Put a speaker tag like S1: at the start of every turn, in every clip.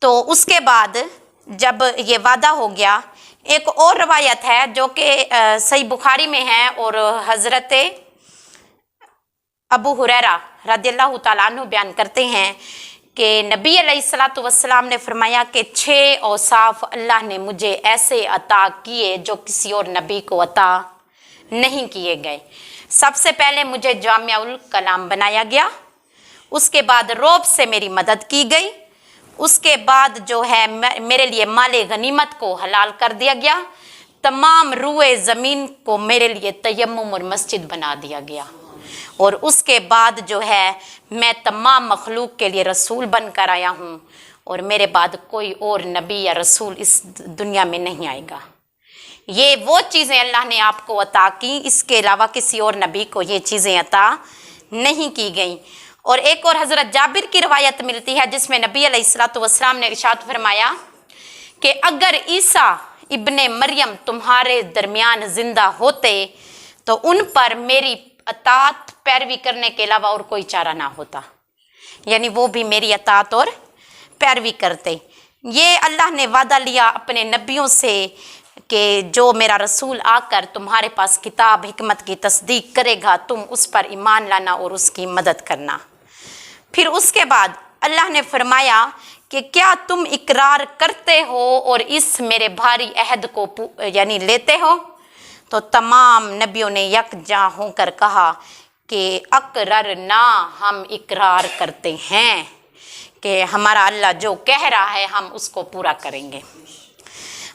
S1: تو اس کے بعد جب یہ وعدہ ہو گیا، ایک اور روایت ہے جو کہ صحیح بخاری میں ہے، اور حضرت ابو ہریرہ رضی اللہ تعالیٰ عنہ بیان کرتے ہیں کہ نبی علیہ الصلوۃ والسلام نے فرمایا کہ 6 اوصاف اللہ نے مجھے ایسے عطا کیے جو کسی اور نبی کو عطا نہیں کیے گئے۔ سب سے پہلے مجھے جامع الکلام بنایا گیا، اس کے بعد رعب سے میری مدد کی گئی، اس کے بعد جو ہے میرے لیے مال غنیمت کو حلال کر دیا گیا، تمام روئے زمین کو میرے لیے تیمم اور مسجد بنا دیا گیا، اور اس کے بعد جو ہے میں تمام مخلوق کے لیے رسول بن کر آیا ہوں، اور میرے بعد کوئی اور نبی یا رسول اس دنیا میں نہیں آئے گا۔ یہ وہ چیزیں اللہ نے آپ کو عطا کی، اس کے علاوہ کسی اور نبی کو یہ چیزیں عطا نہیں کی گئیں۔ اور ایک اور حضرت جابر کی روایت ملتی ہے جس میں نبی علیہ الصلوۃ والسلام نے ارشاد فرمایا کہ اگر عیسیٰ ابن مریم تمہارے درمیان زندہ ہوتے تو ان پر میری اطاعت پیروی کرنے کے علاوہ اور کوئی چارہ نہ ہوتا، یعنی وہ بھی میری اطاعت اور پیروی کرتے۔ یہ اللہ نے وعدہ لیا اپنے نبیوں سے کہ جو میرا رسول آ کر تمہارے پاس کتاب حکمت کی تصدیق کرے گا، تم اس پر ایمان لانا اور اس کی مدد کرنا۔ پھر اس کے بعد اللہ نے فرمایا کہ کیا تم اقرار کرتے ہو اور اس میرے بھاری عہد کو یعنی لیتے ہو؟ تو تمام نبیوں نے یکجا ہو کر کہا کہ اقررنا، ہم اقرار کرتے ہیں کہ ہمارا اللہ جو کہہ رہا ہے ہم اس کو پورا کریں گے۔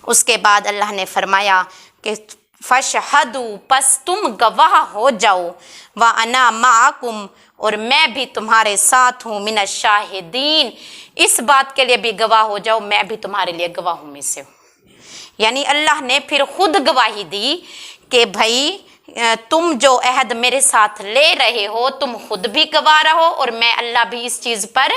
S1: اس کے بعد اللہ نے فرمایا کہ فَاشْهَدُوا، پس تم گواہ ہو جاؤ، وَأَنَا مَعَكُمْ، اور میں بھی تمہارے ساتھ ہوں، مِنَ الشَّاهِدِينَ، اس بات کے لیے بھی گواہ ہو جاؤ میں بھی تمہارے لیے گواہوں میں سے ہوں۔ یعنی اللہ نے پھر خود گواہی دی کہ بھائی تم جو عہد میرے ساتھ لے رہے ہو تم خود بھی گواہ رہو، اور میں اللہ بھی اس چیز پر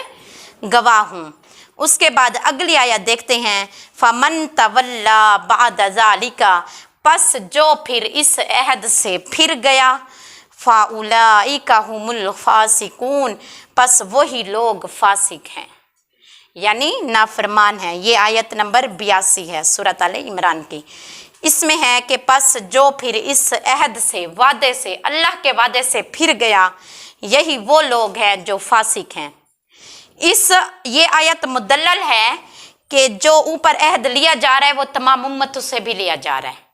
S1: گواہ ہوں۔ اس کے بعد اگلی آیت دیکھتے ہیں، فَمَن تَوَلَّا بَعْدَ ذَلِكَ، پس جو پھر اس عہد سے پھر گیا، فَأُولَئِكَ هُمُ الْفَاسِقُونَ، پس وہی لوگ فاسق ہیں، یعنی نافرمان ہیں۔ یہ آیت نمبر 82 ہے سورۃ آل عمران کی۔ اس میں ہے کہ پس جو پھر اس عہد سے، وعدے سے، اللہ کے وعدے سے پھر گیا، یہی وہ لوگ ہیں جو فاسق ہیں۔ یہ آیت مدلل ہے کہ جو اوپر عہد لیا جا رہا ہے وہ تمام امتوں سے بھی لیا جا رہا ہے،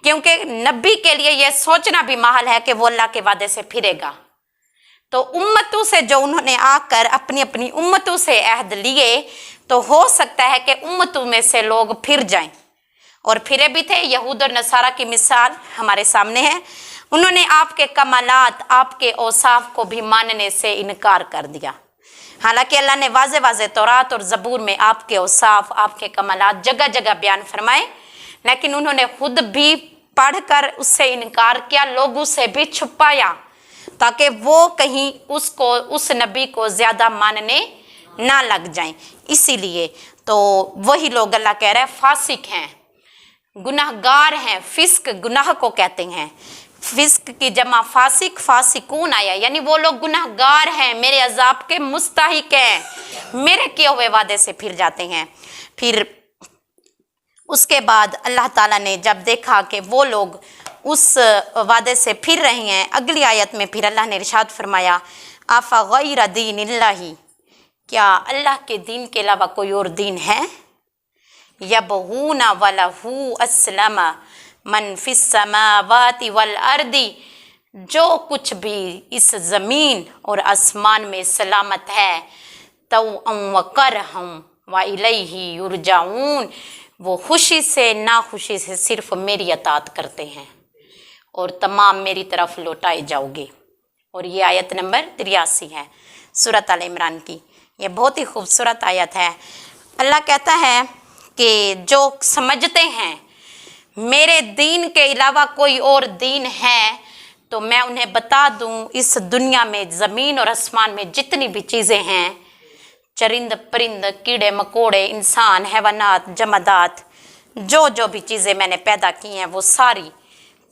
S1: کیونکہ نبی کے لیے یہ سوچنا بھی محال ہے کہ وہ اللہ کے وعدے سے پھرے گا۔ تو امتوں سے جو انہوں نے آ کر اپنی اپنی امتوں سے عہد لیے، تو ہو سکتا ہے کہ امتوں میں سے لوگ پھر جائیں، اور پھرے بھی تھے۔ یہود اور نصارہ کی مثال ہمارے سامنے ہے، انہوں نے آپ کے کمالات، آپ کے اوصاف کو بھی ماننے سے انکار کر دیا، حالانکہ اللہ نے واضح واضح تورات اور زبور میں آپ کے اوصاف، آپ کے کمالات جگہ جگہ بیان فرمائے، لیکن انہوں نے خود بھی پڑھ کر اس سے انکار کیا، لوگوں سے بھی چھپایا تاکہ وہ کہیں اس نبی کو زیادہ ماننے نہ لگ جائیں۔ اسی لیے تو وہی لوگ اللہ کہہ رہے ہیں فاسق ہیں، گناہ گار ہیں۔ فسق گناہ کو کہتے ہیں، فسق کی جمع فاسق، فاسقون آیا، یعنی وہ لوگ گناہ گار ہیں، میرے عذاب کے مستحق ہیں، میرے کیے ہوئے وعدے سے پھر جاتے ہیں۔ پھر اس کے بعد اللہ تعالیٰ نے جب دیکھا کہ وہ لوگ اس وعدے سے پھر رہے ہیں، اگلی آیت میں پھر اللہ نے ارشاد فرمایا، أَفَغَيْرَ دِينِ اللَّهِ، کیا اللہ کے دین کے علاوہ کوئی اور دین ہے؟ يَبْغُونَ وَلَهُ أَسْلَمَ مَنْ فِي السَّمَاوَاتِ وَالْأَرْضِ، جو کچھ بھی اس زمین اور آسمان میں سلامت ہے، طَوْعًا وَكَرْهًا وَإِلَيْهِ يُرْجَعُونَ، وہ خوشی سے ناخوشی سے صرف میری اطاعت کرتے ہیں اور تمام میری طرف لوٹائے جاؤ گے۔ اور یہ آیت نمبر 83 ہے سورۃ آل عمران کی۔ یہ بہت ہی خوبصورت آیت ہے۔ اللہ کہتا ہے کہ جو سمجھتے ہیں میرے دین کے علاوہ کوئی اور دین ہے، تو میں انہیں بتا دوں اس دنیا میں، زمین اور آسمان میں جتنی بھی چیزیں ہیں، چرند پرند، کیڑے مکوڑے، انسان، حیوانات، جمادات، جو بھی چیزیں میں نے پیدا کی ہیں، وہ ساری